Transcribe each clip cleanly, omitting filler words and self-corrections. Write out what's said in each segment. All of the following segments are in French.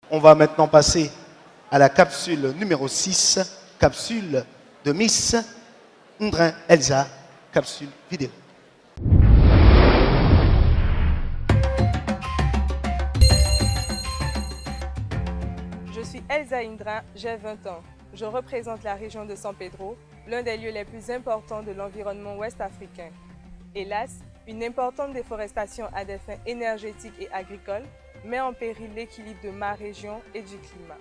On va maintenant passer à la capsule numéro 6, capsule de Miss Ndrin Elsa, capsule vidéo. Je suis Elsa Ndrin, j'ai 20 ans. Je représente la région de San Pedro, l'un des lieux les plus importants de l'environnement ouest africain. Hélas, une importante déforestation à des fins énergétiques et agricoles met en péril l'équilibre de ma région et du climat.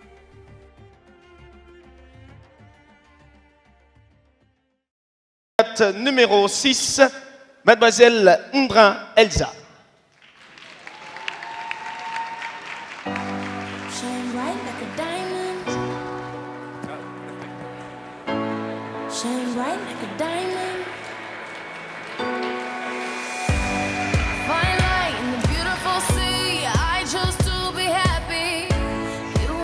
Numéro 6, Mademoiselle Ndrin Elsa. Shine bright like a diamond. Shine bright like a diamond. Fine light in the beautiful sea. I chose to be happy. You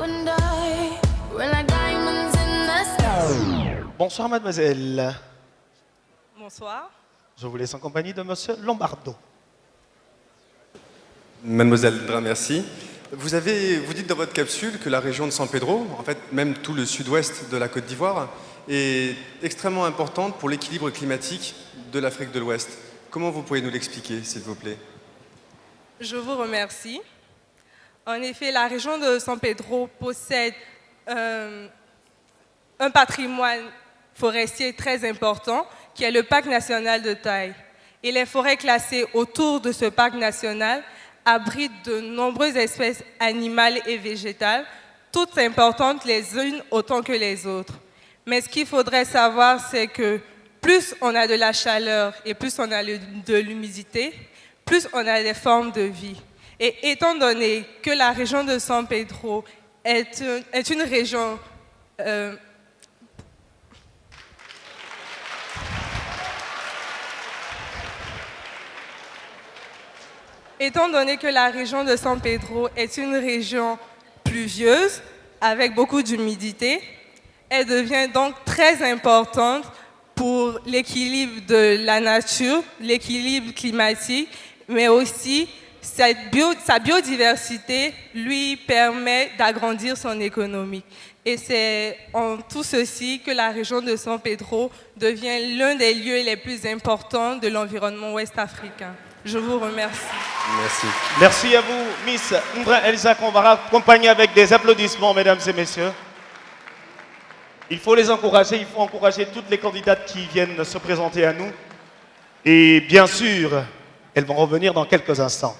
and I, we're like diamonds in the sky. Bonsoir mademoiselle. Bonsoir. Je vous laisse en compagnie de monsieur Lombardo. Mademoiselle Ndrin, merci. Vous dites dans votre capsule que la région de San Pedro, en fait même tout le sud-ouest de la Côte d'Ivoire, est extrêmement importante pour l'équilibre climatique de l'Afrique de l'Ouest. Comment vous pouvez nous l'expliquer, s'il vous plaît? Je vous remercie. En effet, la région de San Pedro possède un patrimoine forestier très important qui est le parc national de Taï. Et les forêts classées autour de ce parc national abritent de nombreuses espèces animales et végétales, toutes importantes les unes autant que les autres. Mais ce qu'il faudrait savoir, c'est que plus on a de la chaleur et plus on a de l'humidité, plus on a des formes de vie. Et étant donné que la région de San Pedro est une région Étant donné que la région de San Pedro est une région pluvieuse, avec beaucoup d'humidité, elle devient donc très importante pour l'équilibre de la nature, l'équilibre climatique, mais aussi sa biodiversité lui permet d'agrandir son économie. Et c'est en tout ceci que la région de San Pedro devient l'un des lieux les plus importants de l'environnement ouest africain. Je vous remercie. Merci. Merci à vous, Miss Ndrin Elsa, qu'on va accompagner avec des applaudissements, mesdames et messieurs. Il faut les encourager, il faut encourager toutes les candidates qui viennent se présenter à nous. Et bien sûr, elles vont revenir dans quelques instants.